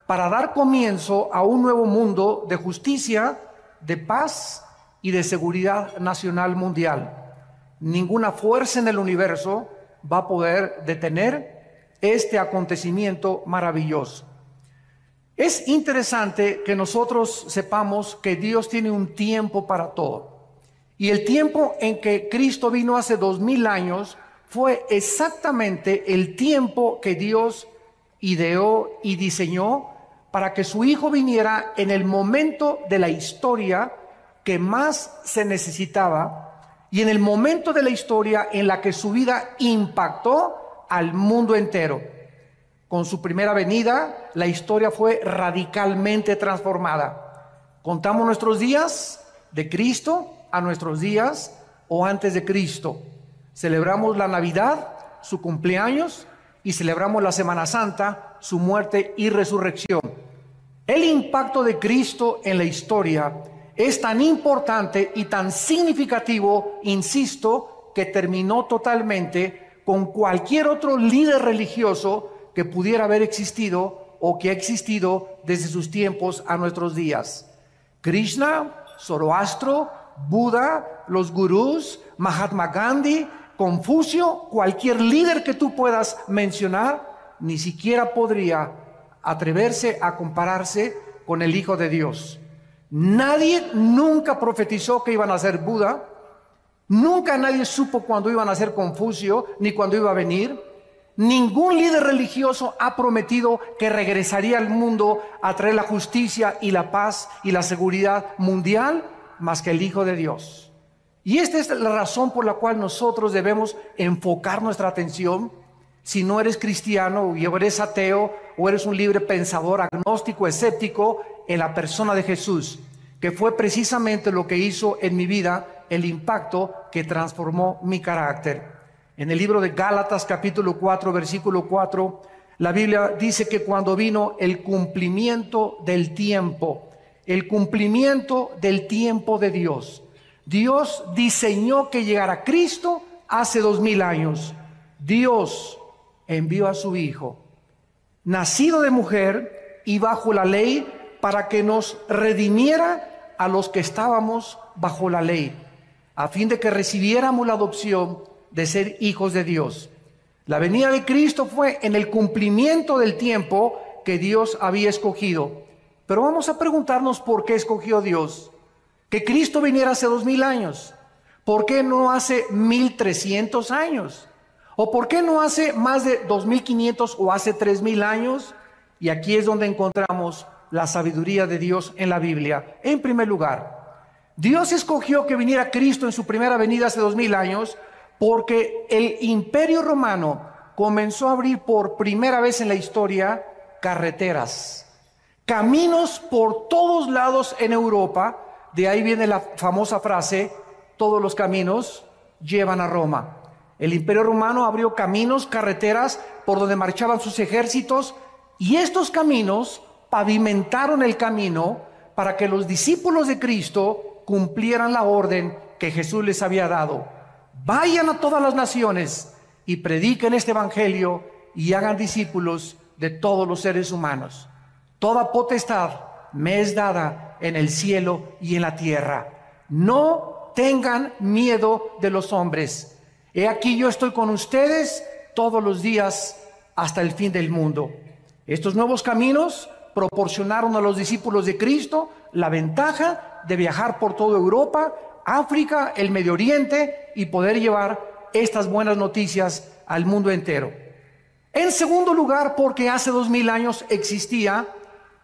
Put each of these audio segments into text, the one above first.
para dar comienzo a un nuevo mundo de justicia, de paz y de seguridad nacional mundial. Ninguna fuerza en el universo va a poder detener este acontecimiento maravilloso. Es interesante que nosotros sepamos que Dios tiene un tiempo para todo. Y el tiempo en que Cristo vino hace 2000 años fue exactamente el tiempo que Dios ideó y diseñó para que su Hijo viniera en el momento de la historia que más se necesitaba y en el momento de la historia en la que su vida impactó al mundo entero. Con su primera venida, la historia fue radicalmente transformada. Contamos nuestros días de Cristo a nuestros días o antes de Cristo. Celebramos la Navidad, su cumpleaños, y celebramos la Semana Santa, su muerte y resurrección. El impacto de Cristo en la historia es tan importante y tan significativo, insisto, que terminó totalmente con cualquier otro líder religioso que pudiera haber existido o que ha existido desde sus tiempos a nuestros días. Krishna, Zoroastro, Buda, los gurús, Mahatma Gandhi, Confucio, cualquier líder que tú puedas mencionar, ni siquiera podría atreverse a compararse con el Hijo de Dios. Nadie nunca profetizó que iban a ser Buda, nunca nadie supo cuándo iban a ser Confucio, ni cuándo iba a venir. Ningún líder religioso ha prometido que regresaría al mundo a traer la justicia y la paz y la seguridad mundial más que el Hijo de Dios. Y esta es la razón por la cual nosotros debemos enfocar nuestra atención. Si no eres cristiano o eres ateo o eres un libre pensador, agnóstico, escéptico, en la persona de Jesús, que fue precisamente lo que hizo en mi vida el impacto que transformó mi carácter. En el libro de Gálatas capítulo 4, versículo 4, la Biblia dice que cuando vino el cumplimiento del tiempo de Dios, Dios diseñó que llegara Cristo hace 2000 años. Dios envió a su Hijo, nacido de mujer y bajo la ley, para que nos redimiera a los que estábamos bajo la ley, a fin de que recibiéramos la adopción de ser hijos de Dios. La venida de Cristo fue en el cumplimiento del tiempo que Dios había escogido. Pero vamos a preguntarnos por qué escogió Dios que Cristo viniera hace 2000 años. ¿Por qué no hace 1300 años? ¿O por qué no hace más de 2500 o hace 3000 años? Y aquí es donde encontramos la sabiduría de Dios en la Biblia. En primer lugar, Dios escogió que viniera Cristo en su primera venida hace 2000 años porque el Imperio Romano comenzó a abrir por primera vez en la historia carreteras, caminos por todos lados en Europa. De ahí viene la famosa frase, todos los caminos llevan a Roma. El Imperio Romano abrió caminos, carreteras por donde marchaban sus ejércitos, y estos caminos pavimentaron el camino para que los discípulos de Cristo cumplieran la orden que Jesús les había dado. Vayan a todas las naciones y prediquen este evangelio y hagan discípulos de todos los seres humanos. Toda potestad me es dada en el cielo y en la tierra. No tengan miedo de los hombres. He aquí yo estoy con ustedes todos los días hasta el fin del mundo. Estos nuevos caminos proporcionaron a los discípulos de Cristo la ventaja de viajar por toda Europa, África, el Medio Oriente y poder llevar estas buenas noticias al mundo entero. En segundo lugar, porque hace 2000 años existía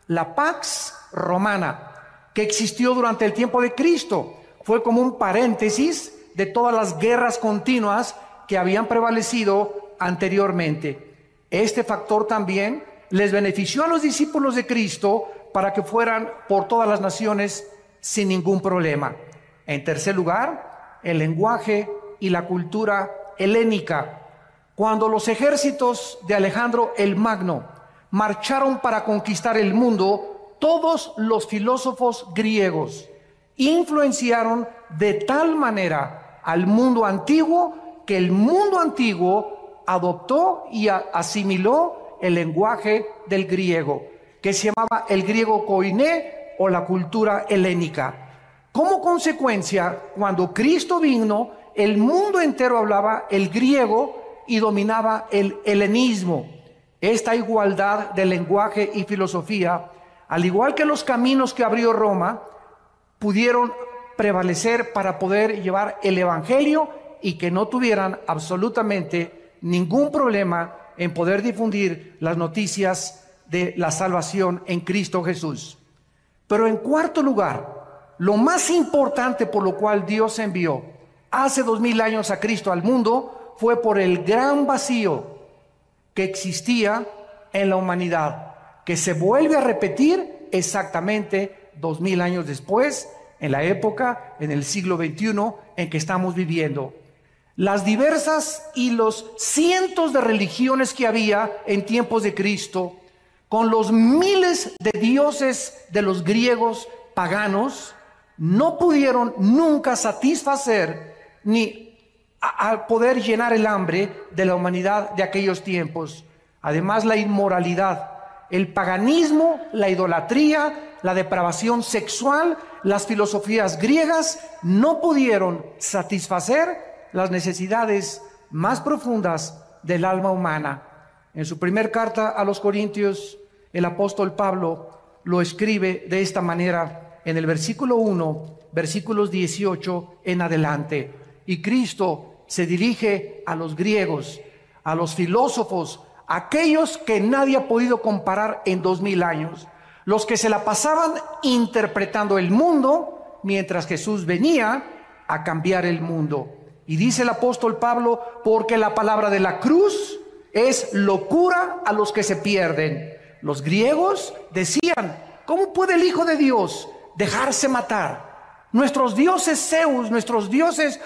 la Pax Romana, que existió durante el tiempo de Cristo. Fue como un paréntesis de todas las guerras continuas que habían prevalecido anteriormente. Este factor también les benefició a los discípulos de Cristo para que fueran por todas las naciones sin ningún problema. En tercer lugar, el lenguaje y la cultura helénica. Cuando los ejércitos de Alejandro el Magno marcharon para conquistar el mundo, todos los filósofos griegos influenciaron de tal manera al mundo antiguo que el mundo antiguo adoptó y asimiló el lenguaje del griego. que se llamaba el griego koiné o la cultura helénica. Como consecuencia, cuando Cristo vino, el mundo entero hablaba el griego y dominaba el helenismo. Esta igualdad de lenguaje y filosofía, al igual que los caminos que abrió Roma, pudieron prevalecer para poder llevar el evangelio y que no tuvieran absolutamente ningún problema en poder difundir las noticias de la salvación en Cristo Jesús. Pero en cuarto lugar, lo más importante por lo cual Dios envió hace 2000 años a Cristo al mundo fue por el gran vacío que existía en la humanidad, que se vuelve a repetir exactamente 2000 años después, en la época, en el siglo XXI en que estamos viviendo. Las diversas y los cientos de religiones que había en tiempos de Cristo, con los miles de dioses de los griegos paganos, no pudieron nunca satisfacer ni a poder llenar el hambre de la humanidad de aquellos tiempos. Además, la inmoralidad, el paganismo, la idolatría, la depravación sexual, las filosofías griegas no pudieron satisfacer las necesidades más profundas del alma humana. En su primer carta a los Corintios, el apóstol Pablo lo escribe de esta manera en el versículo 1, versículos 18 en adelante. Y Cristo se dirige a los griegos, a los filósofos, aquellos que nadie ha podido comparar en 2000 años, los que se la pasaban interpretando el mundo, mientras Jesús venía a cambiar el mundo. Y dice el apóstol Pablo, porque la palabra de la cruz es locura a los que se pierden. Los griegos decían, ¿cómo puede el Hijo de Dios dejarse matar? Nuestros dioses Zeus, nuestros dioses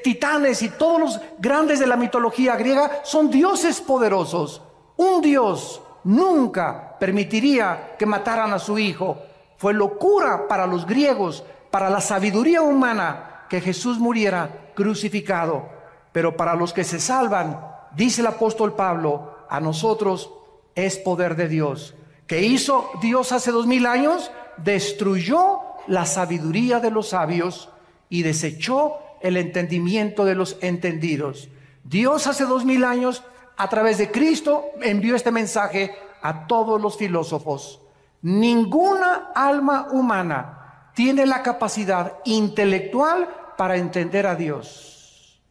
titanes y todos los grandes de la mitología griega son dioses poderosos. Un Dios nunca permitiría que mataran a su Hijo. Fue locura para los griegos, para la sabiduría humana, que Jesús muriera crucificado. Pero para los que se salvan, dice el apóstol Pablo, a nosotros es poder de Dios. ¿Qué hizo Dios hace 2000 años? Destruyó la sabiduría de los sabios y desechó el entendimiento de los entendidos. Dios hace 2000 años, a través de Cristo, envió este mensaje a todos los filósofos. Ninguna alma humana tiene la capacidad intelectual para entender a Dios.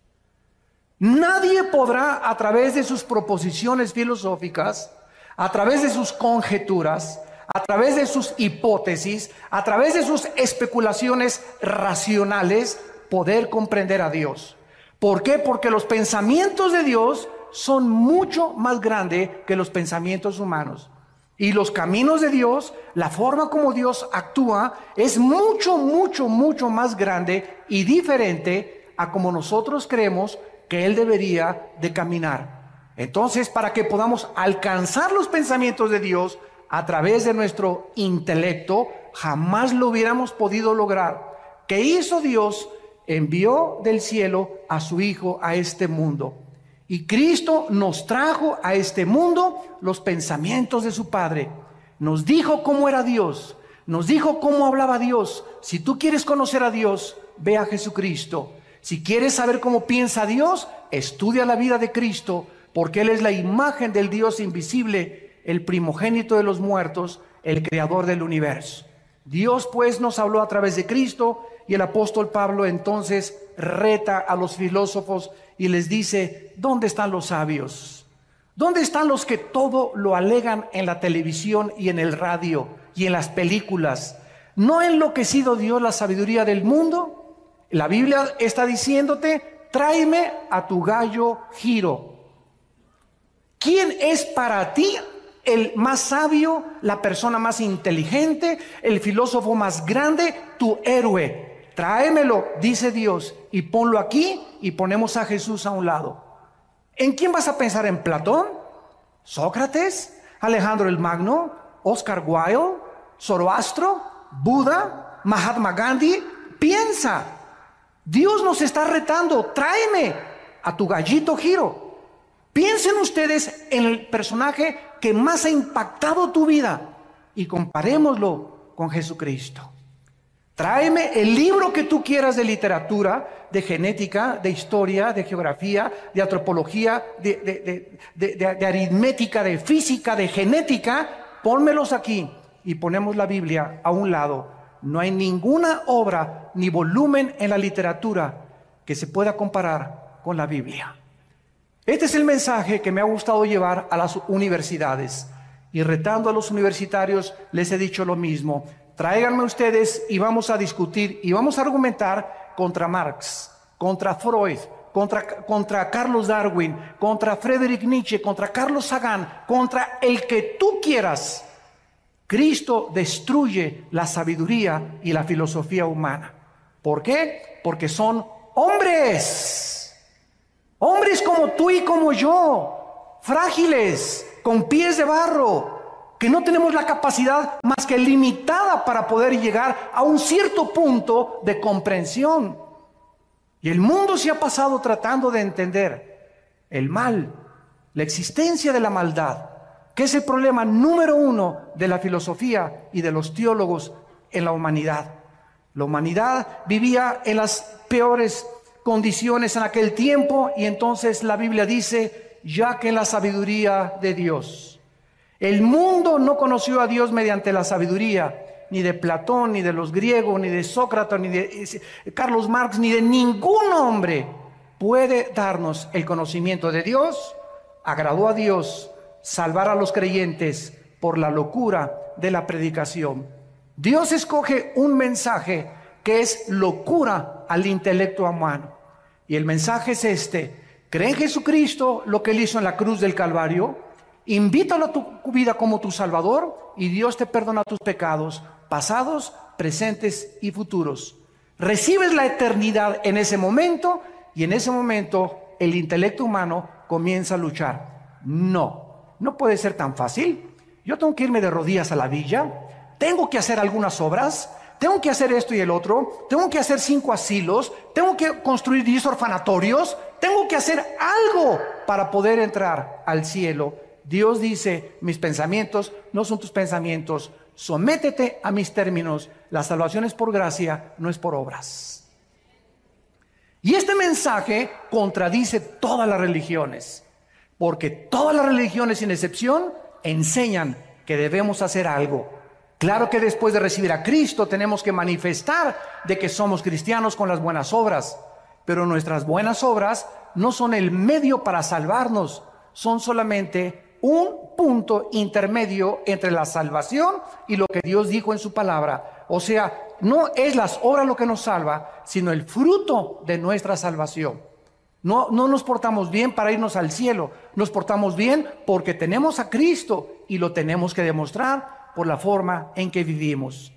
Nadie podrá, a través de sus proposiciones filosóficas, a través de sus conjeturas, a través de sus hipótesis, a través de sus especulaciones racionales, poder comprender a Dios. ¿Por qué? Porque los pensamientos de Dios son mucho más grandes que los pensamientos humanos. Y los caminos de Dios, la forma como Dios actúa, es mucho, mucho, mucho más grande y diferente a como nosotros creemos que Él debería de caminar. Entonces, para que podamos alcanzar los pensamientos de Dios a través de nuestro intelecto, jamás lo hubiéramos podido lograr. ¿Qué hizo Dios? Envió del cielo a su Hijo a este mundo. Y Cristo nos trajo a este mundo los pensamientos de su Padre. Nos dijo cómo era Dios, nos dijo cómo hablaba Dios. Si tú quieres conocer a Dios, ve a Jesucristo. Si quieres saber cómo piensa Dios, estudia la vida de Cristo, porque Él es la imagen del Dios invisible, el primogénito de los muertos, el creador del universo. Dios pues nos habló a través de Cristo, y el apóstol Pablo entonces reta a los filósofos y les dice, ¿dónde están los sabios? ¿Dónde están los que todo lo alegan en la televisión y en el radio y en las películas? ¿No ha enloquecido Dios la sabiduría del mundo? La Biblia está diciéndote, tráeme a tu gallo Giro. ¿Quién es para ti el más sabio, la persona más inteligente, el filósofo más grande, tu héroe? Tráemelo, dice Dios, y ponlo aquí, y ponemos a Jesús a un lado. ¿En quién vas a pensar? ¿En Platón? ¿Sócrates? ¿Alejandro el Magno? ¿Oscar Wilde? ¿Zoroastro? ¿Buda? ¿Mahatma Gandhi? Piensa. Dios nos está retando. Tráeme a tu gallito Giro. Piensen ustedes en el personaje que más ha impactado tu vida. y comparémoslo con Jesucristo. Tráeme el libro que tú quieras de literatura, de genética, de historia, de geografía, de antropología, de aritmética, de física, de genética. Pónmelos aquí y ponemos la Biblia a un lado. No hay ninguna obra ni volumen en la literatura que se pueda comparar con la Biblia. Este es el mensaje que me ha gustado llevar a las universidades. Y retando a los universitarios les he dicho lo mismo. Tráiganme ustedes y vamos a discutir y vamos a argumentar contra Marx, contra Freud, contra Carlos Darwin, contra Friedrich Nietzsche, contra Carlos Sagan, contra el que tú quieras. Cristo destruye la sabiduría y la filosofía humana. ¿Por qué? Porque son hombres. Hombres como tú y como yo, frágiles, con pies de barro, que no tenemos la capacidad más que limitada para poder llegar a un cierto punto de comprensión. Y el mundo se ha pasado tratando de entender el mal, la existencia de la maldad, que es el problema número uno de la filosofía y de los teólogos en la humanidad. La humanidad vivía en las peores condiciones en aquel tiempo, y entonces la Biblia dice, ya que en la sabiduría de Dios. El mundo no conoció a Dios mediante la sabiduría, ni de Platón, ni de los griegos, ni de Sócrates, ni de Carlos Marx, ni de ningún hombre puede darnos el conocimiento de Dios. Agradó a Dios salvar a los creyentes por la locura de la predicación. Dios escoge un mensaje que es locura al intelecto humano. Y el mensaje es este: cree en Jesucristo, lo que Él hizo en la cruz del Calvario, invítalo a tu vida como tu Salvador, y Dios te perdona tus pecados, pasados, presentes y futuros. Recibes la eternidad en ese momento, y en ese momento el intelecto humano comienza a luchar. No puede ser tan fácil. Yo tengo que irme de rodillas a la villa, tengo que hacer algunas obras, tengo que hacer esto y el otro, tengo que hacer 5 asilos, tengo que construir 10 orfanatorios, tengo que hacer algo para poder entrar al cielo. Dios dice, mis pensamientos no son tus pensamientos, sométete a mis términos, la salvación es por gracia, no es por obras. Y este mensaje contradice todas las religiones, porque todas las religiones sin excepción enseñan que debemos hacer algo. Claro que después de recibir a Cristo tenemos que manifestar de que somos cristianos con las buenas obras, pero nuestras buenas obras no son el medio para salvarnos, son solamente un punto intermedio entre la salvación y lo que Dios dijo en su palabra. O sea, no es las obras lo que nos salva, sino el fruto de nuestra salvación. No nos portamos bien para irnos al cielo, nos portamos bien porque tenemos a Cristo y lo tenemos que demostrar por la forma en que vivimos.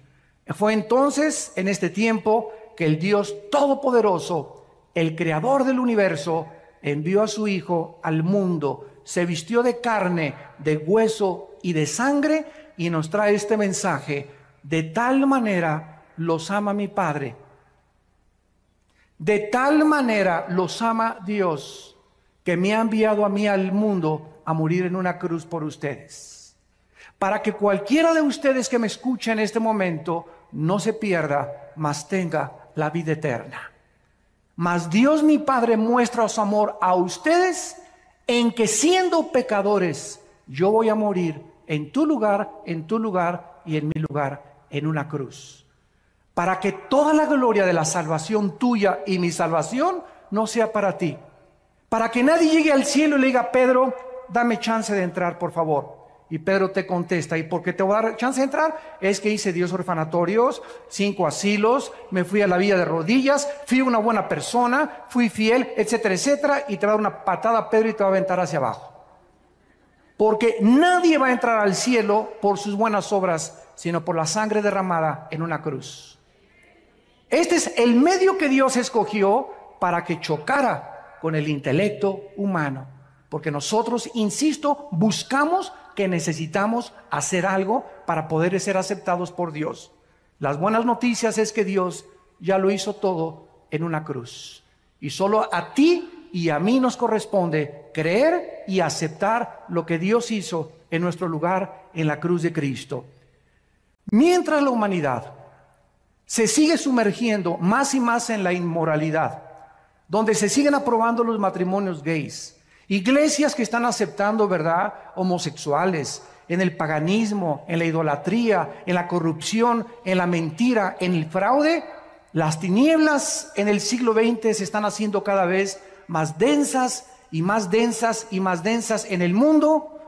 Fue entonces, en este tiempo, que el Dios Todopoderoso, el Creador del universo, envió a su Hijo al mundo, se vistió de carne, de hueso y de sangre, y nos trae este mensaje: de tal manera los ama mi Padre, de tal manera los ama Dios, que me ha enviado a mí al mundo a morir en una cruz por ustedes, para que cualquiera de ustedes que me escuche en este momento no se pierda, mas tenga la vida eterna. Mas Dios mi Padre muestra su amor a ustedes en que, siendo pecadores, yo voy a morir en tu lugar y en mi lugar en una cruz, para que toda la gloria de la salvación tuya y mi salvación no sea para ti, para que nadie llegue al cielo y le diga: Pedro, dame chance de entrar, por favor. Y Pedro te contesta: ¿y por qué te voy a dar chance de entrar? Es que hice 10 orfanatorios, 5 asilos, me fui a la villa de rodillas, fui una buena persona, fui fiel, etcétera, etcétera. Y te va a dar una patada, Pedro, y te va a aventar hacia abajo. Porque nadie va a entrar al cielo por sus buenas obras, sino por la sangre derramada en una cruz. Este es el medio que Dios escogió para que chocara con el intelecto humano. Porque nosotros, insisto, buscamos que necesitamos hacer algo para poder ser aceptados por Dios. Las buenas noticias es que Dios ya lo hizo todo en una cruz. Y solo a ti y a mí nos corresponde creer y aceptar lo que Dios hizo en nuestro lugar en la cruz de Cristo. Mientras la humanidad se sigue sumergiendo más y más en la inmoralidad, donde se siguen aprobando los matrimonios gays, iglesias que están aceptando, ¿verdad?, homosexuales, en el paganismo, en la idolatría, en la corrupción, en la mentira, en el fraude, las tinieblas en el siglo XX se están haciendo cada vez más densas y más densas y más densas en el mundo,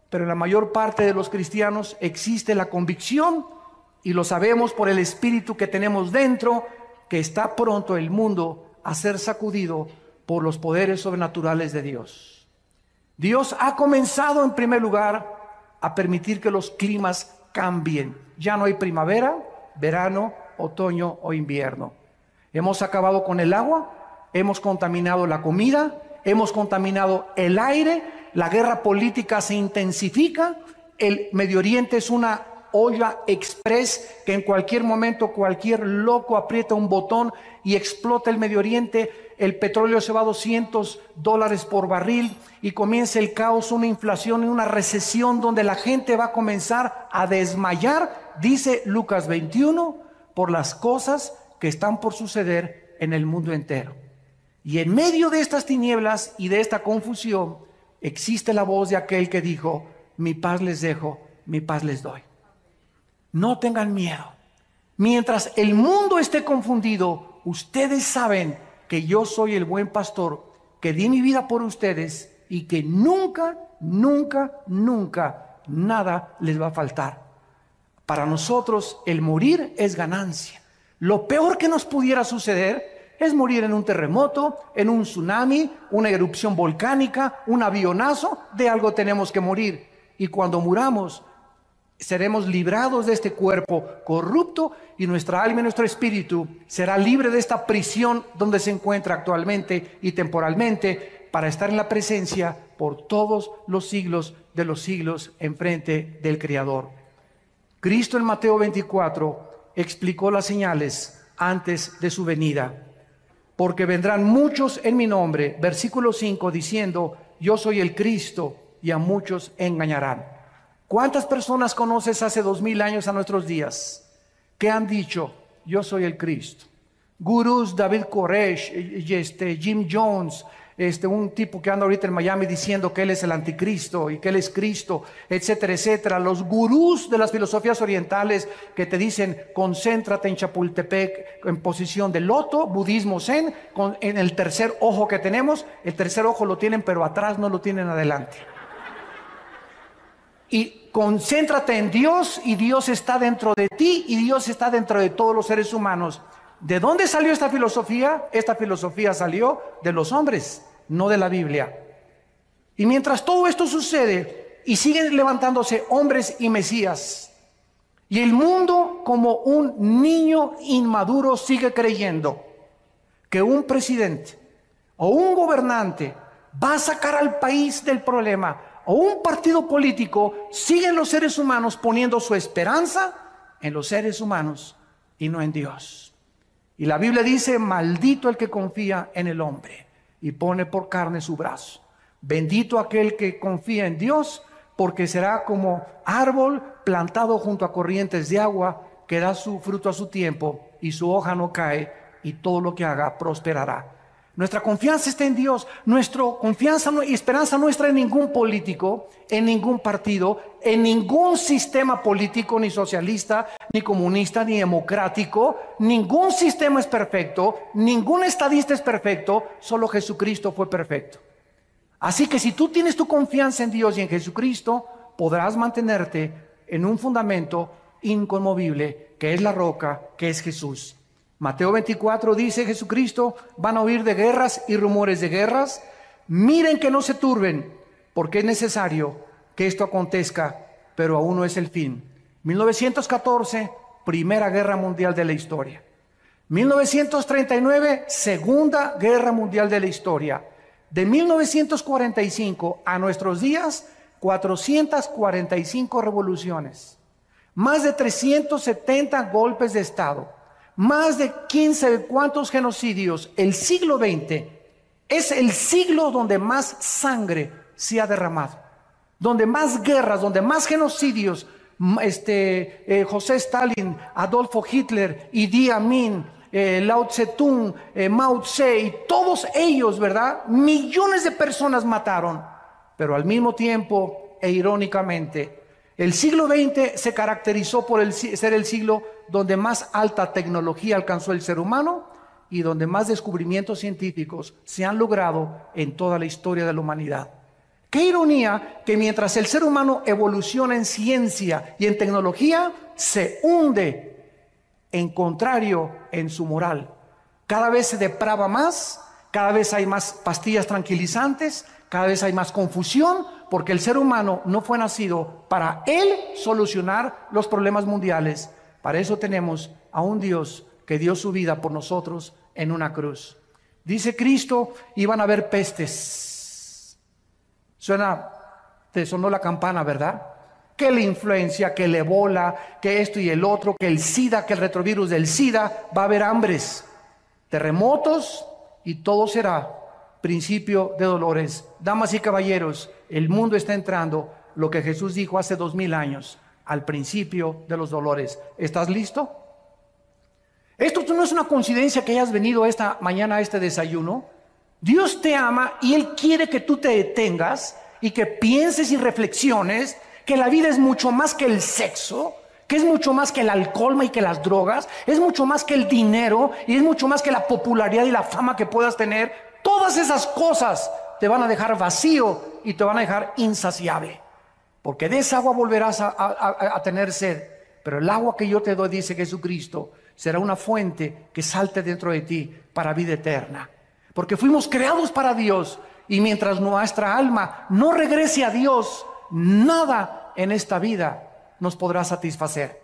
pero en la mayor parte de los cristianos existe la convicción, y lo sabemos por el espíritu que tenemos dentro, que está pronto el mundo a ser sacudido por los poderes sobrenaturales de Dios. Dios ha comenzado en primer lugar a permitir que los climas cambien. Ya no hay primavera, verano, otoño o invierno. Hemos acabado con el agua, hemos contaminado la comida, hemos contaminado el aire, la guerra política se intensifica, el Medio Oriente es una olla express que en cualquier momento cualquier loco aprieta un botón y explota el Medio Oriente. El petróleo se va a $200 por barril y comienza el caos, una inflación y una recesión donde la gente va a comenzar a desmayar, dice Lucas 21, por las cosas que están por suceder en el mundo entero. Y en medio de estas tinieblas y de esta confusión existe la voz de aquel que dijo: mi paz les dejo, mi paz les doy. No tengan miedo. Mientras el mundo esté confundido, ustedes saben que yo soy el buen pastor, que di mi vida por ustedes y que nunca, nunca, nunca nada les va a faltar. Para nosotros el morir es ganancia. Lo peor que nos pudiera suceder es morir en un terremoto, en un tsunami, una erupción volcánica, un avionazo. De algo tenemos que morir. Y cuando muramos, seremos librados de este cuerpo corrupto y nuestra alma y nuestro espíritu será libre de esta prisión donde se encuentra actualmente y temporalmente, para estar en la presencia por todos los siglos de los siglos enfrente del Creador. Cristo en Mateo 24 explicó las señales antes de su venida. Porque vendrán muchos en mi nombre, versículo 5, diciendo: yo soy el Cristo, y a muchos engañarán. ¿Cuántas personas conoces hace 2000 años a nuestros días que han dicho: yo soy el Cristo? Gurús, David Koresh, Jim Jones, un tipo que anda ahorita en Miami diciendo que él es el anticristo y que él es Cristo, etcétera, etcétera. Los gurús de las filosofías orientales que te dicen: concéntrate en Chapultepec en posición de loto, budismo zen, en el tercer ojo que tenemos. El tercer ojo lo tienen, pero atrás no lo tienen adelante. Y concéntrate en Dios, y Dios está dentro de ti, y Dios está dentro de todos los seres humanos. ¿De dónde salió esta filosofía? Esta filosofía salió de los hombres, no de la Biblia. Y mientras todo esto sucede y siguen levantándose hombres y mesías, y el mundo como un niño inmaduro sigue creyendo que un presidente o un gobernante va a sacar al país del problema, o un partido político, siguen los seres humanos poniendo su esperanza en los seres humanos y no en Dios. Y la Biblia dice: maldito el que confía en el hombre y pone por carne su brazo. Bendito aquel que confía en Dios, porque será como árbol plantado junto a corrientes de agua, que da su fruto a su tiempo y su hoja no cae, y todo lo que haga prosperará. Nuestra confianza está en Dios. Nuestra confianza y esperanza no está en ningún político, en ningún partido, en ningún sistema político, ni socialista, ni comunista, ni democrático. Ningún sistema es perfecto, ningún estadista es perfecto, solo Jesucristo fue perfecto. Así que si tú tienes tu confianza en Dios y en Jesucristo, podrás mantenerte en un fundamento inconmovible, que es la roca, que es Jesús. Mateo 24 dice Jesucristo: van a oír de guerras y rumores de guerras. Miren que no se turben, porque es necesario que esto acontezca, pero aún no es el fin. 1914, Primera Guerra Mundial de la historia. 1939, Segunda Guerra Mundial de la historia. De 1945 a nuestros días, 445 revoluciones, más de 370 golpes de Estado, más de 15 cuantos genocidios. El siglo XX es el siglo donde más sangre se ha derramado, donde más guerras, donde más genocidios, José Stalin, Adolfo Hitler, Idi Amin, Lao Tse-tung, Mao Tse, y todos ellos, ¿verdad? Millones de personas mataron, pero al mismo tiempo e irónicamente, el siglo XX se caracterizó por ser el siglo donde más alta tecnología alcanzó el ser humano y donde más descubrimientos científicos se han logrado en toda la historia de la humanidad. Qué ironía que mientras el ser humano evoluciona en ciencia y en tecnología, se hunde en contrario en su moral. Cada vez se deprava más, cada vez hay más pastillas tranquilizantes, cada vez hay más confusión, porque el ser humano no fue nacido para él solucionar los problemas mundiales. Para eso tenemos a un Dios que dio su vida por nosotros en una cruz. Dice Cristo, iban a haber pestes. Te sonó la campana, ¿verdad? Que la influencia, que el ébola, que esto y el otro, que el SIDA, que el retrovirus del SIDA. Va a haber hambres, terremotos y todo será principio de dolores. Damas y caballeros, el mundo está entrando, lo que Jesús dijo hace 2000 años, al principio de los dolores. ¿Estás listo? Esto no es una coincidencia que hayas venido esta mañana a este desayuno. Dios te ama y Él quiere que tú te detengas y que pienses y reflexiones que la vida es mucho más que el sexo, que es mucho más que el alcohol y que las drogas, es mucho más que el dinero y es mucho más que la popularidad y la fama que puedas tener. Todas esas cosas te van a dejar vacío y te van a dejar insaciable, porque de esa agua volverás a tener sed, pero el agua que yo te doy, dice Jesucristo, será una fuente que salte dentro de ti para vida eterna, porque fuimos creados para Dios, y mientras nuestra alma no regrese a Dios, nada en esta vida nos podrá satisfacer,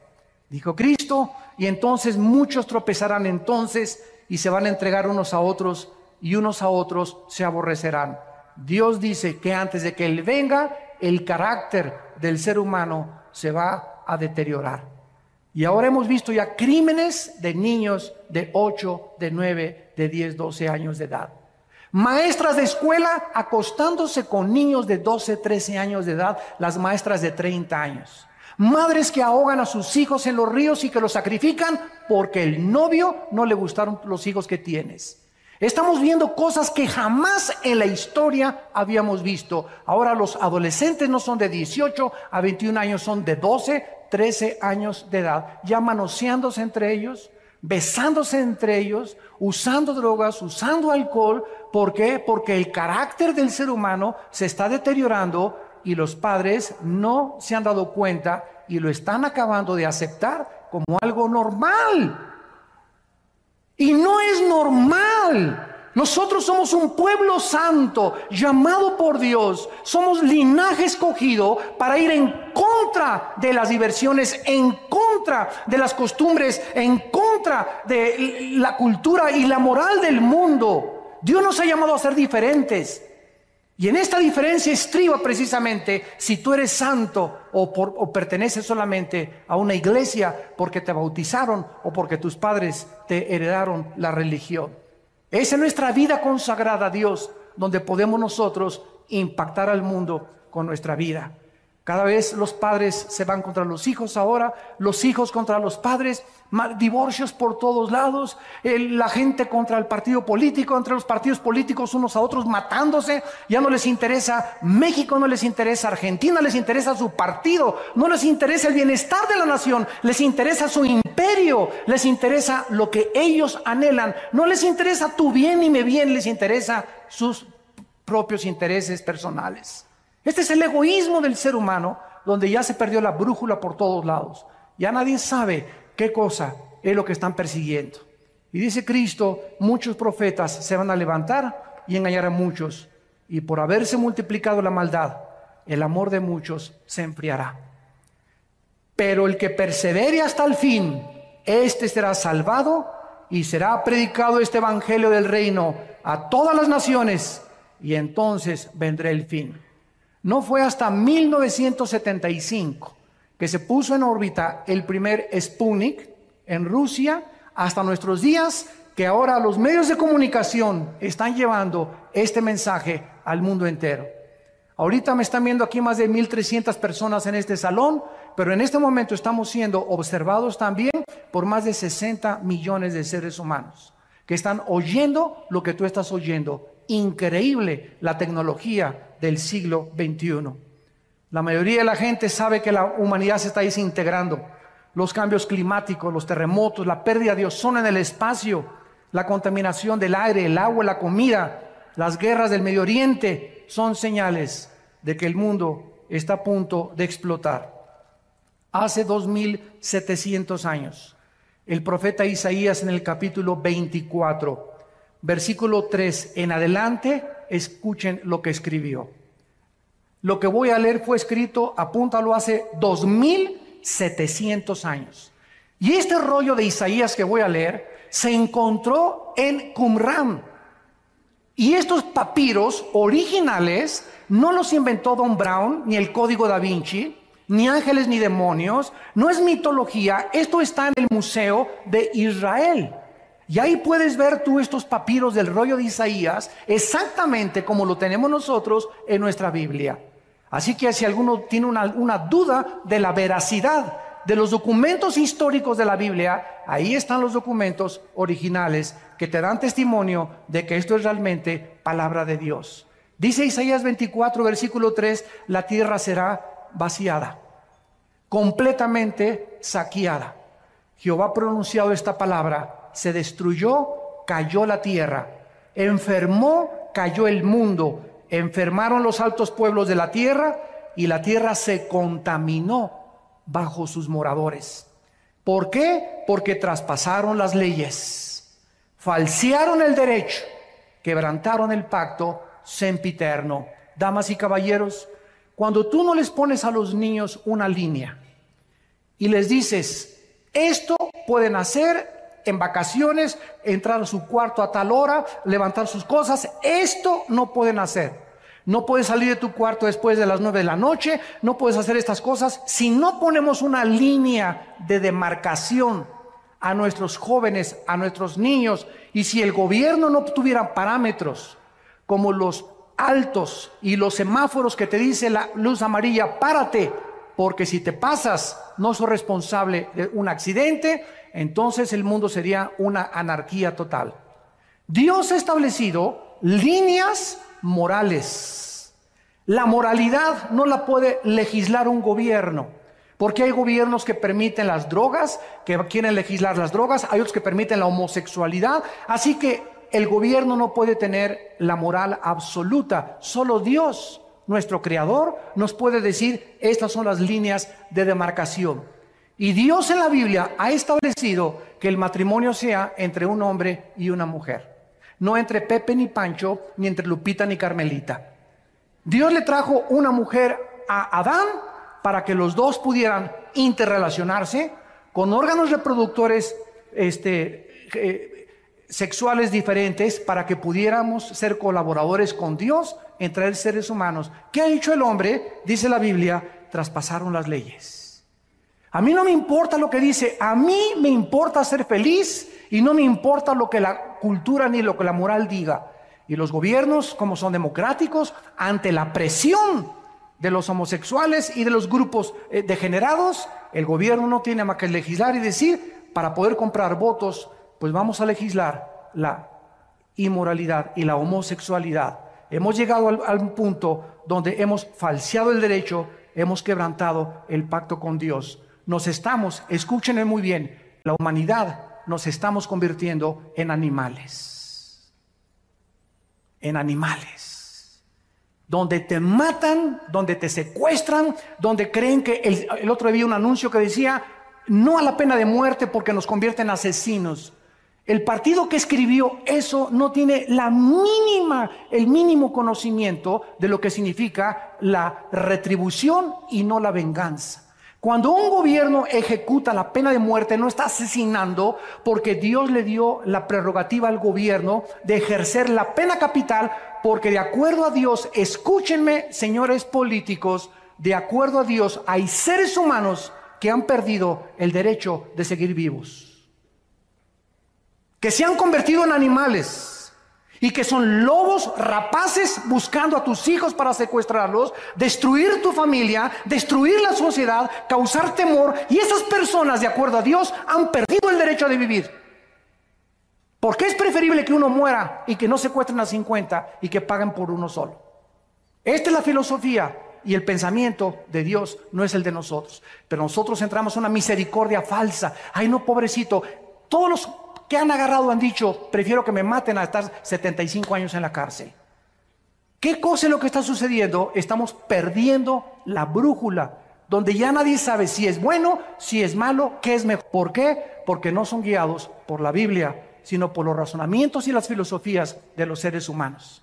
dijo Cristo. Y entonces muchos tropezarán entonces y se van a entregar unos a otros, y unos a otros se aborrecerán. Dios dice que antes de que Él venga, el carácter del ser humano se va a deteriorar. Y ahora hemos visto ya crímenes de niños de 8, de 9, de 10, 12 años de edad. Maestras de escuela acostándose con niños de 12, 13 años de edad, las maestras de 30 años. Madres que ahogan a sus hijos en los ríos y que los sacrifican porque el novio no le gustaron los hijos que tienes. Estamos viendo cosas que jamás en la historia habíamos visto. Ahora los adolescentes no son de 18 a 21 años, son de 12, 13 años de edad, ya manoseándose entre ellos, besándose entre ellos, usando drogas, usando alcohol. ¿Por qué? Porque el carácter del ser humano se está deteriorando y los padres no se han dado cuenta y lo están acabando de aceptar como algo normal. Y no es normal. Nosotros somos un pueblo santo, llamado por Dios. Somos linaje escogido para ir en contra de las diversiones, en contra de las costumbres, en contra de la cultura y la moral del mundo. Dios nos ha llamado a ser diferentes. Y en esta diferencia estriba precisamente si tú eres santo o perteneces solamente a una iglesia porque te bautizaron o porque tus padres te heredaron la religión. Esa es nuestra vida consagrada a Dios, donde podemos nosotros impactar al mundo con nuestra vida. Cada vez los padres se van contra los hijos ahora, los hijos contra los padres, divorcios por todos lados, la gente contra el partido político, entre los partidos políticos unos a otros matándose. Ya no les interesa México, no les interesa Argentina, les interesa su partido, no les interesa el bienestar de la nación, les interesa su imperio, les interesa lo que ellos anhelan, no les interesa tu bien ni mi bien, les interesa sus propios intereses personales. Este es el egoísmo del ser humano, donde ya se perdió la brújula por todos lados. Ya nadie sabe qué cosa es lo que están persiguiendo. Y dice Cristo, muchos profetas se van a levantar y engañar a muchos. Y por haberse multiplicado la maldad, el amor de muchos se enfriará. Pero el que persevere hasta el fin, este será salvado y será predicado este evangelio del reino a todas las naciones. Y entonces vendrá el fin. No fue hasta 1975 que se puso en órbita el primer Sputnik en Rusia, hasta nuestros días, que ahora los medios de comunicación están llevando este mensaje al mundo entero. Ahorita me están viendo aquí más de 1,300 personas en este salón, pero en este momento estamos siendo observados también por más de 60 millones de seres humanos que están oyendo lo que tú estás oyendo. Increíble la tecnología del siglo XXI. La mayoría de la gente sabe que la humanidad se está desintegrando. Los cambios climáticos, los terremotos, la pérdida de ozono en el espacio, la contaminación del aire, el agua, la comida, las guerras del Medio Oriente son señales de que el mundo está a punto de explotar. Hace 2700 años, el profeta Isaías en el capítulo 24, versículo 3 en adelante, escuchen lo que escribió. Lo que voy a leer fue escrito, apúntalo, hace 2700 años. Y este rollo de Isaías que voy a leer se encontró en Qumran. Y estos papiros originales no los inventó Don Brown, ni el Código Da Vinci, ni ángeles ni demonios. No es mitología, esto está en el Museo de Israel. Y ahí puedes ver tú estos papiros del rollo de Isaías exactamente como lo tenemos nosotros en nuestra Biblia. Así que si alguno tiene una duda de la veracidad de los documentos históricos de la Biblia, ahí están los documentos originales que te dan testimonio de que esto es realmente palabra de Dios. Dice Isaías 24, versículo 3, la tierra será vaciada, completamente saqueada. Jehová ha pronunciado esta palabra, se destruyó, cayó la tierra, enfermó, cayó el mundo. Enfermaron los altos pueblos de la tierra y la tierra se contaminó bajo sus moradores. ¿Por qué? Porque traspasaron las leyes, falsearon el derecho, quebrantaron el pacto sempiterno. Damas y caballeros, cuando tú no les pones a los niños una línea y les dices, esto pueden hacer en vacaciones, entrar a su cuarto a tal hora, levantar sus cosas, esto no pueden hacer. No puedes salir de tu cuarto después de las 9 de la noche, no puedes hacer estas cosas. Si no ponemos una línea de demarcación a nuestros jóvenes, a nuestros niños, y si el gobierno no tuviera parámetros como los altos y los semáforos que te dice la luz amarilla, párate, porque si te pasas no sos responsable de un accidente, entonces el mundo sería una anarquía total. Dios ha establecido líneas morales. La moralidad no la puede legislar un gobierno, porque hay gobiernos que permiten las drogas, que quieren legislar las drogas, hay otros que permiten la homosexualidad, así que el gobierno no puede tener la moral absoluta. Solo Dios, nuestro Creador, nos puede decir estas son las líneas de demarcación. Y Dios en la Biblia ha establecido que el matrimonio sea entre un hombre y una mujer. No entre Pepe ni Pancho, ni entre Lupita ni Carmelita. Dios le trajo una mujer a Adán para que los dos pudieran interrelacionarse con órganos reproductores sexuales diferentes, para que pudiéramos ser colaboradores con Dios entre seres humanos. ¿Qué ha hecho el hombre? Dice la Biblia, traspasaron las leyes. A mí no me importa lo que dice, a mí me importa ser feliz y no me importa lo que la cultura ni lo que la moral diga. Y los gobiernos, como son democráticos, ante la presión de los homosexuales y de los grupos degenerados, el gobierno no tiene más que legislar y decir, para poder comprar votos, pues vamos a legislar la inmoralidad y la homosexualidad. Hemos llegado al punto donde hemos falseado el derecho, hemos quebrantado el pacto con Dios. Nos estamos, escúchenme muy bien, la humanidad nos estamos convirtiendo en animales. En animales. Donde te matan, donde te secuestran, donde creen que el otro día vi un anuncio que decía, no a la pena de muerte porque nos convierten en asesinos. El partido que escribió eso no tiene el mínimo conocimiento de lo que significa la retribución y no la venganza. Cuando un gobierno ejecuta la pena de muerte, no está asesinando, porque Dios le dio la prerrogativa al gobierno de ejercer la pena capital, porque de acuerdo a Dios, escúchenme, señores políticos, de acuerdo a Dios hay seres humanos que han perdido el derecho de seguir vivos, que se han convertido en animales. y que son lobos rapaces buscando a tus hijos para secuestrarlos, destruir tu familia, destruir la sociedad, causar temor, y esas personas, de acuerdo a Dios, han perdido el derecho de vivir. Porque es preferible que uno muera y que no secuestren a 50 y que paguen por uno solo. Esta es la filosofía y el pensamiento de Dios, no es el de nosotros. Pero nosotros entramos en una misericordia falsa. Ay, no, pobrecito. Todos los que han agarrado han dicho, prefiero que me maten a estar 75 años en la cárcel. ¿Qué cosa es lo que está sucediendo? Estamos perdiendo la brújula, donde ya nadie sabe si es bueno, si es malo, qué es mejor. ¿Por qué? Porque no son guiados por la Biblia, sino por los razonamientos y las filosofías de los seres humanos.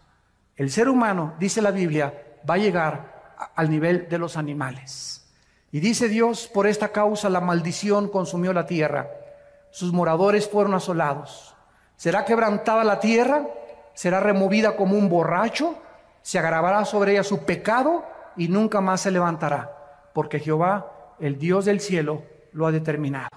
El ser humano, dice la Biblia, va a llegar al nivel de los animales. Y dice Dios, por esta causa la maldición consumió la tierra. Sus moradores fueron asolados. ¿Será quebrantada la tierra? ¿Será removida como un borracho? Se agravará sobre ella su pecado y nunca más se levantará, porque Jehová, el Dios del cielo, lo ha determinado.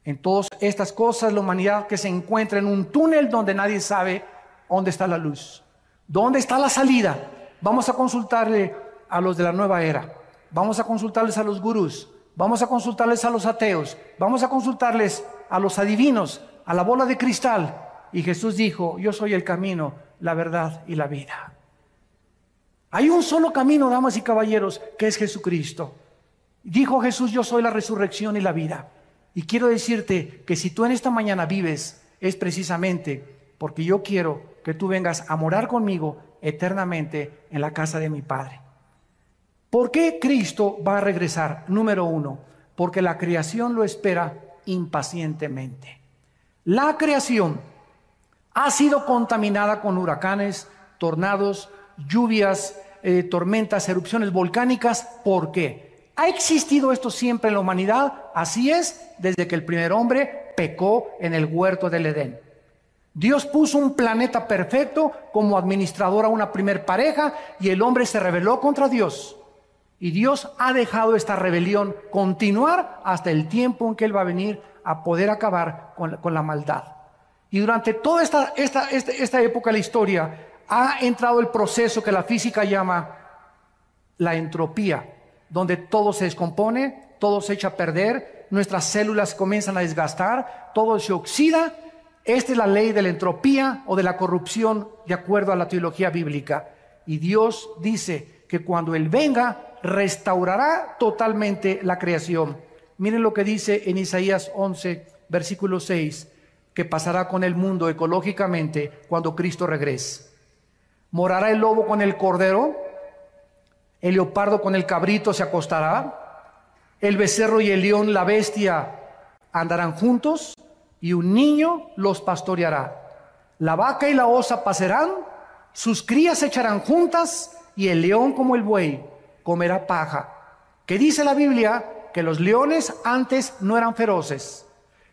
En todas estas cosas, la humanidad que se encuentra en un túnel donde nadie sabe dónde está la luz, dónde está la salida. Vamos a consultarle a los de la nueva era, vamos a consultarles a los gurús, vamos a consultarles a los ateos, vamos a consultarles a los adivinos, a la bola de cristal. Y Jesús dijo, yo soy el camino, la verdad y la vida. Hay un solo camino, damas y caballeros, que es Jesucristo. Dijo Jesús, yo soy la resurrección y la vida. Y quiero decirte que si tú en esta mañana vives, es precisamente porque yo quiero que tú vengas a morar conmigo eternamente en la casa de mi Padre. ¿Por qué Cristo va a regresar? Número uno, porque la creación lo espera impacientemente. La creación ha sido contaminada con huracanes, tornados, lluvias, tormentas, erupciones volcánicas. ¿Por qué? ¿Ha existido esto siempre en la humanidad? Así es, desde que el primer hombre pecó en el huerto del Edén. Dios puso un planeta perfecto como administrador a una primer pareja y el hombre se rebeló contra Dios. Y Dios ha dejado esta rebelión continuar hasta el tiempo en que Él va a venir a poder acabar con la maldad. Y durante toda esta época de la historia ha entrado el proceso que la física llama la entropía, donde todo se descompone, todo se echa a perder, nuestras células comienzan a desgastar, todo se oxida. Esta es la ley de la entropía o de la corrupción de acuerdo a la teología bíblica. Y Dios dice que cuando Él venga, restaurará totalmente la creación. Miren lo que dice en Isaías 11, versículo 6, que pasará con el mundo ecológicamente cuando Cristo regrese. Morará el lobo con el cordero, el leopardo con el cabrito se acostará, el becerro y el león, la bestia, andarán juntos, y un niño los pastoreará. La vaca y la osa pasarán, sus crías se echarán juntas, y el león como el buey comerá paja. ¿Qué dice la Biblia? Que los leones antes no eran feroces.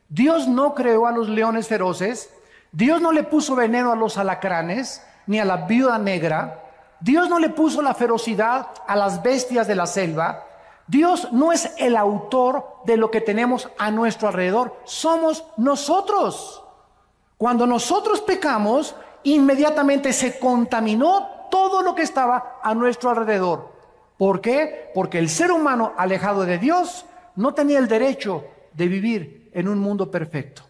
Dios no creó a los leones feroces. Dios no le puso veneno a los alacranes, ni a la viuda negra. Dios no le puso la ferocidad a las bestias de la selva. Dios no es el autor de lo que tenemos a nuestro alrededor. Somos nosotros. Cuando nosotros pecamos, inmediatamente se contaminó todo lo que estaba a nuestro alrededor. ¿Por qué? Porque el ser humano alejado de Dios no tenía el derecho de vivir en un mundo perfecto.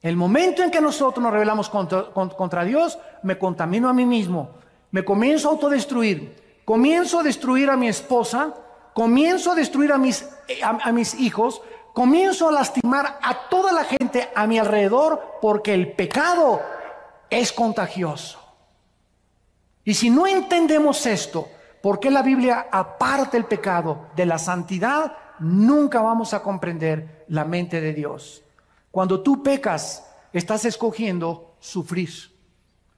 El momento en que nosotros nos rebelamos contra Dios, me contamino a mí mismo, me comienzo a autodestruir, comienzo a destruir a mi esposa, comienzo a destruir a mis hijos, comienzo a lastimar a toda la gente a mi alrededor, porque el pecado es contagioso. Y si no entendemos esto, ¿por qué la Biblia aparta el pecado de la santidad? Nunca vamos a comprender la mente de Dios. Cuando tú pecas, estás escogiendo sufrir.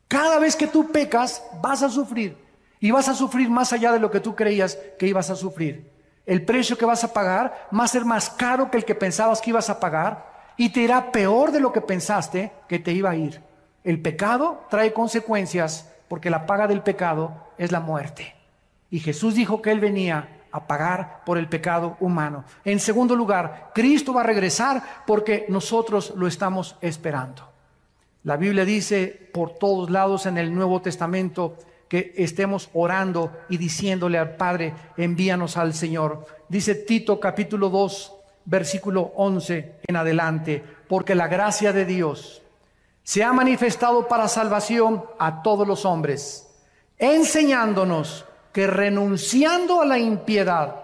Cada vez que tú pecas, vas a sufrir. Y vas a sufrir más allá de lo que tú creías que ibas a sufrir. El precio que vas a pagar va a ser más caro que el que pensabas que ibas a pagar. Y te irá peor de lo que pensaste que te iba a ir. El pecado trae consecuencias, porque la paga del pecado es la muerte. Y Jesús dijo que Él venía a pagar por el pecado humano. En segundo lugar, Cristo va a regresar porque nosotros lo estamos esperando. La Biblia dice por todos lados en el Nuevo Testamento que estemos orando y diciéndole al Padre, envíanos al Señor. Dice Tito capítulo 2, versículo 11 en adelante, porque la gracia de Dios se ha manifestado para salvación a todos los hombres, enseñándonos que renunciando a la impiedad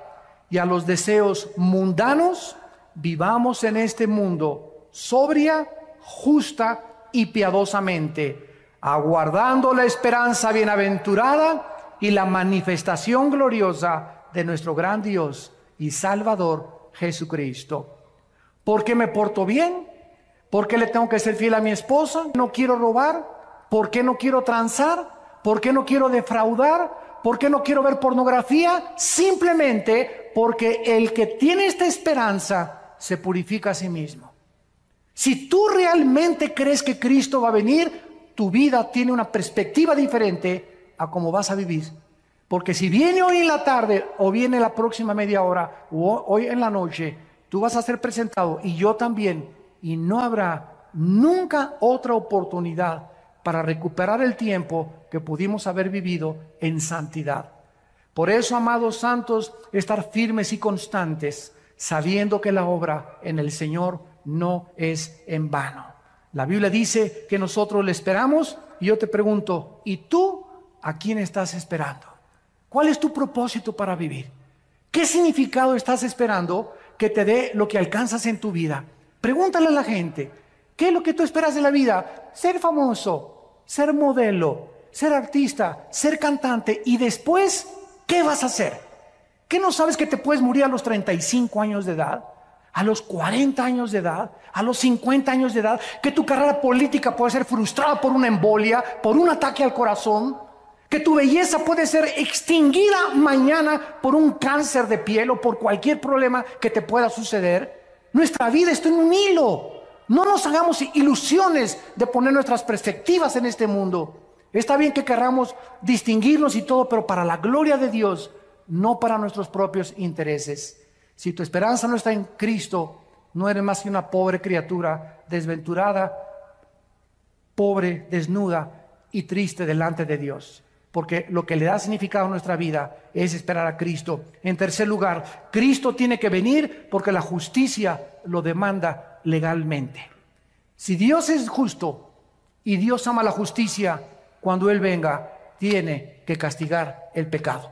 y a los deseos mundanos, vivamos en este mundo sobria, justa y piadosamente, aguardando la esperanza bienaventurada y la manifestación gloriosa de nuestro gran Dios y Salvador Jesucristo. ¿Por qué me porto bien? ¿Por qué le tengo que ser fiel a mi esposa? ¿No quiero robar? ¿Por qué no quiero transar? ¿Por qué no quiero defraudar? ¿Por qué no quiero ver pornografía? Simplemente porque el que tiene esta esperanza se purifica a sí mismo. Si tú realmente crees que Cristo va a venir, tu vida tiene una perspectiva diferente a cómo vas a vivir. Porque si viene hoy en la tarde o viene la próxima media hora o hoy en la noche, tú vas a ser presentado y yo también, y no habrá nunca otra oportunidad para recuperar el tiempo que pudimos haber vivido en santidad. Por eso, amados santos, estar firmes y constantes, sabiendo que la obra en el Señor no es en vano. La Biblia dice que nosotros le esperamos, y yo te pregunto, ¿y tú a quién estás esperando? ¿Cuál es tu propósito para vivir? ¿Qué significado estás esperando que te dé lo que alcanzas en tu vida? Pregúntale a la gente, ¿qué es lo que tú esperas de la vida? Ser famoso, ser modelo, ser artista, ser cantante, y después, ¿qué vas a hacer? ¿Qué no sabes que te puedes morir a los 35 años de edad? A los 40 años de edad, a los 50 años de edad, que tu carrera política puede ser frustrada por una embolia, por un ataque al corazón, que tu belleza puede ser extinguida mañana por un cáncer de piel o por cualquier problema que te pueda suceder. Nuestra vida está en un hilo. No nos hagamos ilusiones de poner nuestras perspectivas en este mundo. Está bien que queramos distinguirnos y todo, pero para la gloria de Dios, no para nuestros propios intereses. Si tu esperanza no está en Cristo, no eres más que una pobre criatura, desventurada, pobre, desnuda y triste delante de Dios. Porque lo que le da significado a nuestra vida es esperar a Cristo. En tercer lugar, Cristo tiene que venir porque la justicia lo demanda legalmente. Si Dios es justo y Dios ama la justicia, cuando Él venga, tiene que castigar el pecado.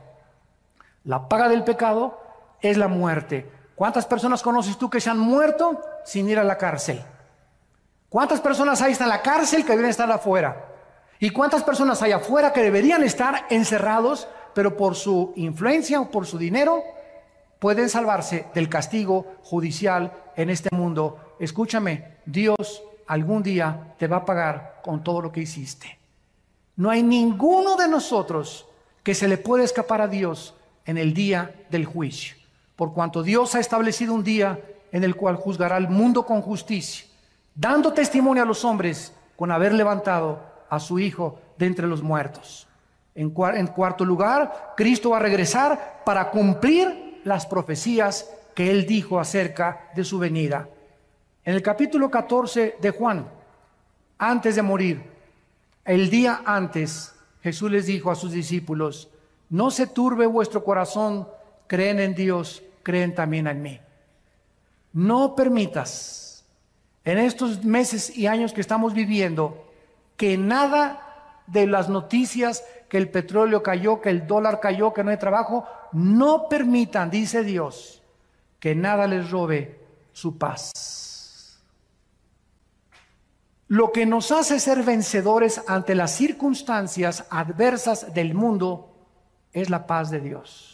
La paga del pecado es la muerte. ¿Cuántas personas conoces tú que se han muerto sin ir a la cárcel? ¿Cuántas personas hay en la cárcel que deben estar afuera? ¿Y cuántas personas hay afuera que deberían estar encerrados, pero por su influencia o por su dinero pueden salvarse del castigo judicial en este mundo? Escúchame, Dios algún día te va a pagar con todo lo que hiciste. No hay ninguno de nosotros que se le pueda escapar a Dios en el día del juicio, por cuanto Dios ha establecido un día en el cual juzgará al mundo con justicia, dando testimonio a los hombres con haber levantado a su Hijo de entre los muertos. En cuarto lugar, Cristo va a regresar para cumplir las profecías que Él dijo acerca de su venida. En el capítulo 14 de Juan, antes de morir, el día antes, Jesús les dijo a sus discípulos: no se turbe vuestro corazón, creen en Dios, creen también en mí. No permitas en estos meses y años que estamos viviendo que nada de las noticias, que el petróleo cayó, que el dólar cayó, que no hay trabajo, no permitan, dice Dios, que nada les robe su paz. Lo que nos hace ser vencedores ante las circunstancias adversas del mundo es la paz de Dios.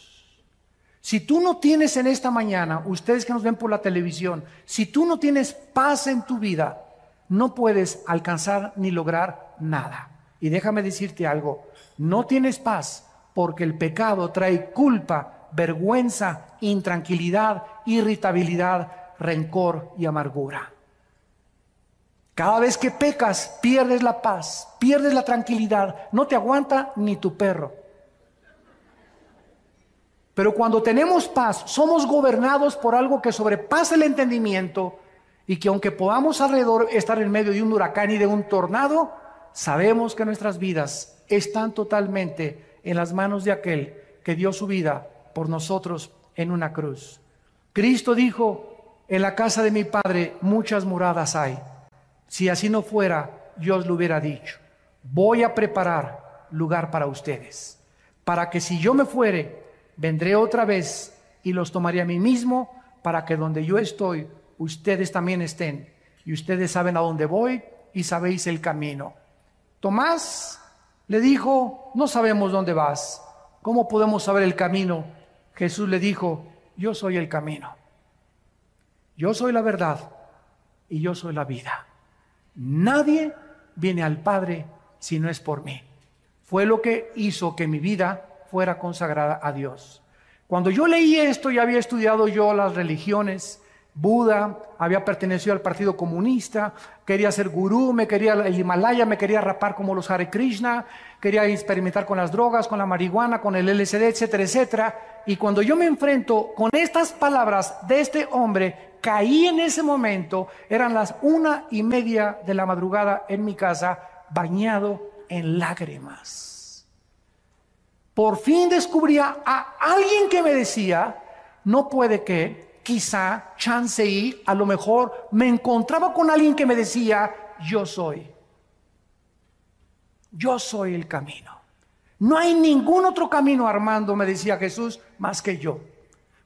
Si tú no tienes en esta mañana, ustedes que nos ven por la televisión, si tú no tienes paz en tu vida, no puedes alcanzar ni lograr nada. Y déjame decirte algo, no tienes paz porque el pecado trae culpa, vergüenza, intranquilidad, irritabilidad, rencor y amargura. Cada vez que pecas, pierdes la paz, pierdes la tranquilidad, no te aguanta ni tu perro. Pero cuando tenemos paz, somos gobernados por algo que sobrepasa el entendimiento y que aunque podamos alrededor estar en medio de un huracán y de un tornado, sabemos que nuestras vidas están totalmente en las manos de aquel que dio su vida por nosotros en una cruz. Cristo dijo: en la casa de mi Padre muchas moradas hay. Si así no fuera, yo os lo hubiera dicho. Voy a preparar lugar para ustedes, para que si yo me fuere, vendré otra vez y los tomaré a mí mismo, para que donde yo estoy, ustedes también estén. Y ustedes saben a dónde voy y sabéis el camino. Tomás le dijo: no sabemos dónde vas. ¿Cómo podemos saber el camino? Jesús le dijo: yo soy el camino. Yo soy la verdad y yo soy la vida. Nadie viene al Padre si no es por mí. Fue lo que hizo que mi vida fuera consagrada a Dios. Cuando yo leí esto, ya había estudiado yo las religiones. Buda, había pertenecido al Partido Comunista, quería ser gurú, me quería el Himalaya, me quería rapar como los Hare Krishna, quería experimentar con las drogas, con la marihuana, con el LSD, etcétera, etcétera. Y cuando yo me enfrento con estas palabras de este hombre, caí en ese momento. Eran las 1:30 de la madrugada en mi casa, bañado en lágrimas. Por fin descubría a alguien que me decía: no puede que, quizá, chance y, a lo mejor me encontraba con alguien que me decía: yo soy el camino. No hay ningún otro camino, Armando, me decía Jesús, más que yo.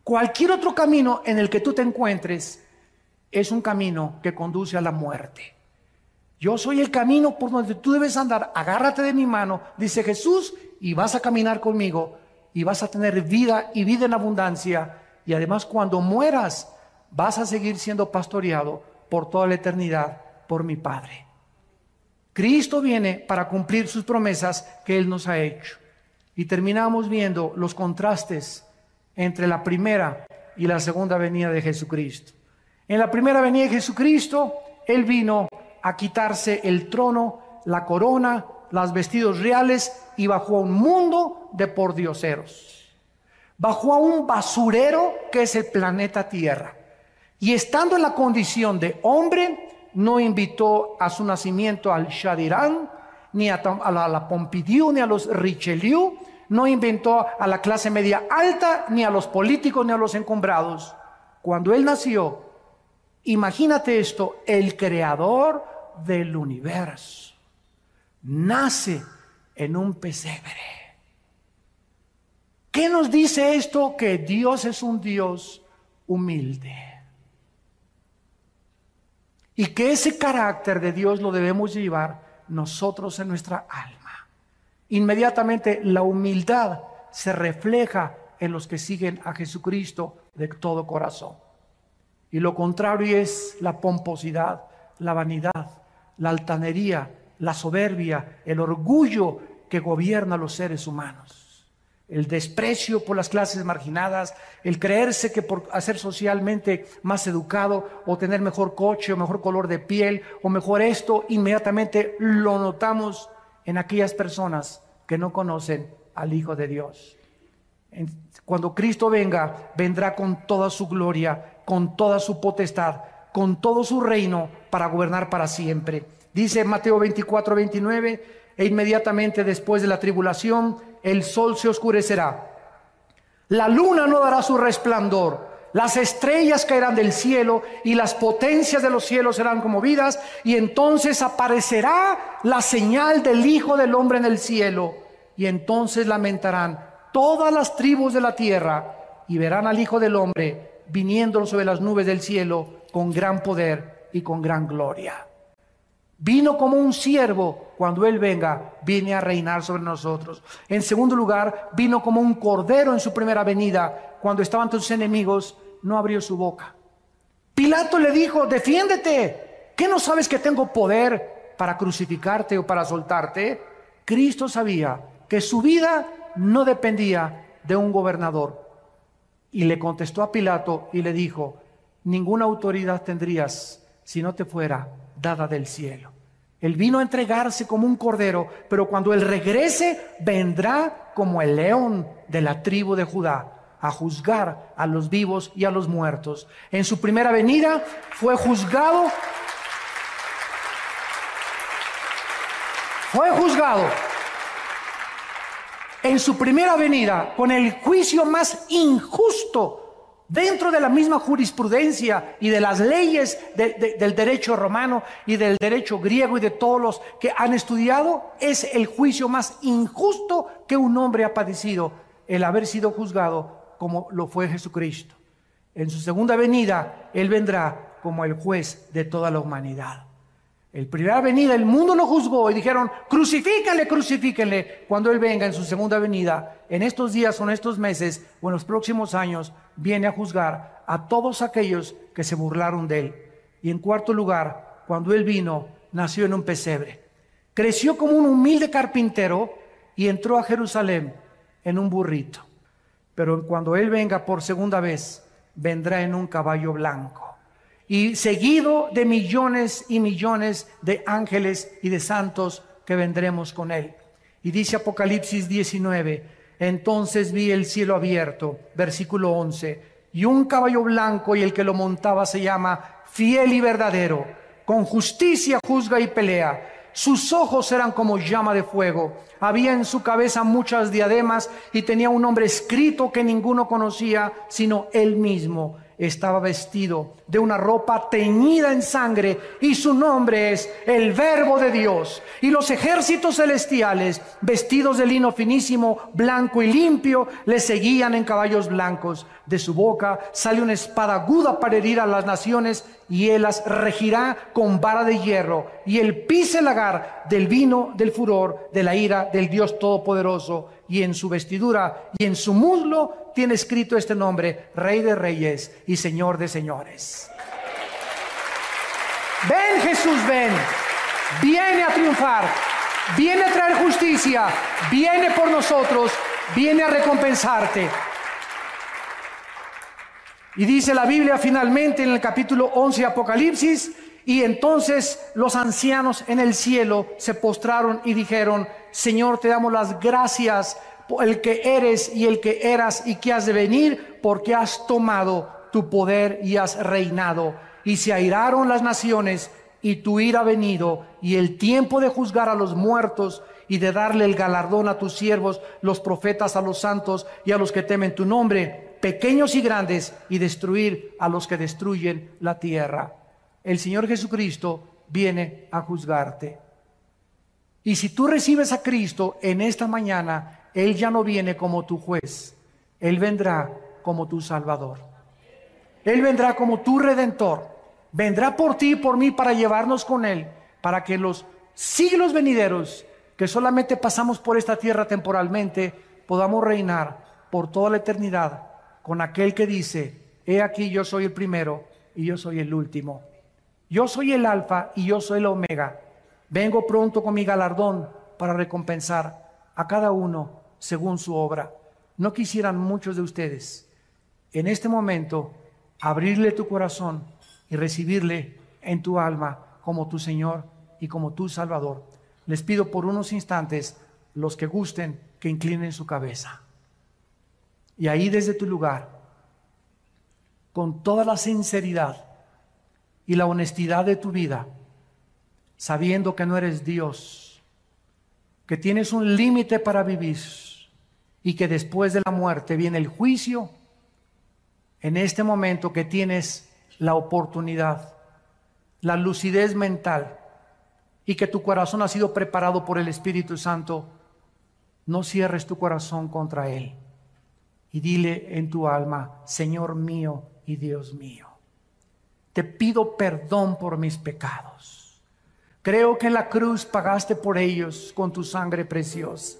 Cualquier otro camino en el que tú te encuentres es un camino que conduce a la muerte. Yo soy el camino por donde tú debes andar. Agárrate de mi mano, dice Jesús, y vas a caminar conmigo y vas a tener vida y vida en abundancia. Y además, cuando mueras, vas a seguir siendo pastoreado por toda la eternidad por mi Padre. Cristo viene para cumplir sus promesas que Él nos ha hecho. Y terminamos viendo los contrastes entre la primera y la segunda venida de Jesucristo. En la primera venida de Jesucristo, Él vino a quitarse el trono, la corona, los vestidos reales, y bajó a un mundo de pordioseros. Bajó a un basurero que es el planeta Tierra. Y estando en la condición de hombre, no invitó a su nacimiento al Shah de Irán, ni a la Pompidou, ni a los Richelieu. No inventó a la clase media alta, ni a los políticos, ni a los encumbrados. Cuando Él nació, imagínate esto, el creador del universo nace en un pesebre. ¿Qué nos dice esto? Que Dios es un Dios humilde. Y que ese carácter de Dios lo debemos llevar nosotros en nuestra alma. Inmediatamente la humildad se refleja en los que siguen a Jesucristo de todo corazón. Y lo contrario es la pomposidad, la vanidad, la altanería, la soberbia, el orgullo que gobierna a los seres humanos. El desprecio por las clases marginadas, el creerse que por ser socialmente más educado o tener mejor coche o mejor color de piel o mejor esto, inmediatamente lo notamos en aquellas personas que no conocen al Hijo de Dios. Cuando Cristo venga, vendrá con toda su gloria, con toda su potestad, con todo su reino para gobernar para siempre. Dice Mateo 24:29, e inmediatamente después de la tribulación, el sol se oscurecerá, la luna no dará su resplandor, las estrellas caerán del cielo y las potencias de los cielos serán conmovidas, y entonces aparecerá la señal del Hijo del Hombre en el cielo, y entonces lamentarán todas las tribus de la tierra y verán al Hijo del Hombre viniendo sobre las nubes del cielo con gran poder y con gran gloria. Vino como un siervo. Cuando Él venga, viene a reinar sobre nosotros. En segundo lugar, vino como un cordero en su primera venida. Cuando estaban sus enemigos, no abrió su boca. Pilato le dijo: defiéndete. ¿Qué no sabes que tengo poder para crucificarte o para soltarte? Cristo sabía que su vida no dependía de un gobernador. Y le contestó a Pilato y le dijo: ninguna autoridad tendrías si no te fuera dada del cielo. Él vino a entregarse como un cordero, pero cuando Él regrese, vendrá como el león de la tribu de Judá. a juzgar a los vivos y a los muertos. En su primera venida fue juzgado. En su primera venida, con el juicio más injusto dentro de la misma jurisprudencia y de las leyes del derecho romano y del derecho griego y de todos los que han estudiado, es el juicio más injusto que un hombre ha padecido, el haber sido juzgado como lo fue Jesucristo. En su segunda venida, Él vendrá como el juez de toda la humanidad. En primera venida el mundo lo juzgó y dijeron: crucifíquenle, crucifíquenle. Cuando Él venga en su segunda venida, en estos días o en estos meses o en los próximos años, viene a juzgar a todos aquellos que se burlaron de Él. Y en cuarto lugar, cuando Él vino, nació en un pesebre. Creció como un humilde carpintero y entró a Jerusalén en un burrito. Pero cuando Él venga por segunda vez, vendrá en un caballo blanco. Y seguido de millones y millones de ángeles y de santos que vendremos con Él. Y dice Apocalipsis 19, entonces vi el cielo abierto, versículo 11, y un caballo blanco, y el que lo montaba se llama Fiel y Verdadero, con justicia juzga y pelea. Sus ojos eran como llama de fuego, había en su cabeza muchas diademas, y tenía un nombre escrito que ninguno conocía, sino Él mismo. Estaba vestido de una ropa teñida en sangre, y su nombre es el Verbo de Dios. Y los ejércitos celestiales, vestidos de lino finísimo, blanco y limpio, le seguían en caballos blancos. De su boca sale una espada aguda para herir a las naciones, y Él las regirá con vara de hierro. Y Él pisa el lagar del vino del furor de la ira del Dios Todopoderoso. Y en su vestidura y en su muslo tiene escrito este nombre: Rey de Reyes y Señor de Señores. Ven, Jesús, ven. Viene a triunfar, viene a traer justicia, viene por nosotros, viene a recompensarte. Y dice la Biblia finalmente en el capítulo 11 de Apocalipsis: y entonces los ancianos en el cielo se postraron y dijeron: Señor, te damos las gracias por el que eres y el que eras y que has de venir, porque has tomado tu poder y has reinado. Y se airaron las naciones, y tu ira ha venido, y el tiempo de juzgar a los muertos y de darle el galardón a tus siervos, los profetas, a los santos y a los que temen tu nombre, pequeños y grandes, y destruir a los que destruyen la tierra. El Señor Jesucristo viene a juzgarte. Y si tú recibes a Cristo en esta mañana, Él ya no viene como tu juez, Él vendrá como tu Salvador. Él vendrá como tu Redentor. Vendrá por ti y por mí para llevarnos con Él, para que los siglos venideros, que solamente pasamos por esta tierra temporalmente, podamos reinar por toda la eternidad con aquel que dice: he aquí, yo soy el primero y yo soy el último. Yo soy el alfa y yo soy el omega. Vengo pronto con mi galardón para recompensar a cada uno según su obra. ¿No quisieran muchos de ustedes en este momento abrirle tu corazón y recibirle en tu alma como tu Señor y como tu Salvador? Les pido por unos instantes, los que gusten, que inclinen su cabeza. Y ahí desde tu lugar, con toda la sinceridad y la honestidad de tu vida, sabiendo que no eres Dios, que tienes un límite para vivir y que después de la muerte viene el juicio, en este momento que tienes la oportunidad, la lucidez mental y que tu corazón ha sido preparado por el Espíritu Santo, no cierres tu corazón contra Él y dile en tu alma: Señor mío y Dios mío, te pido perdón por mis pecados. Creo que en la cruz pagaste por ellos con tu sangre preciosa.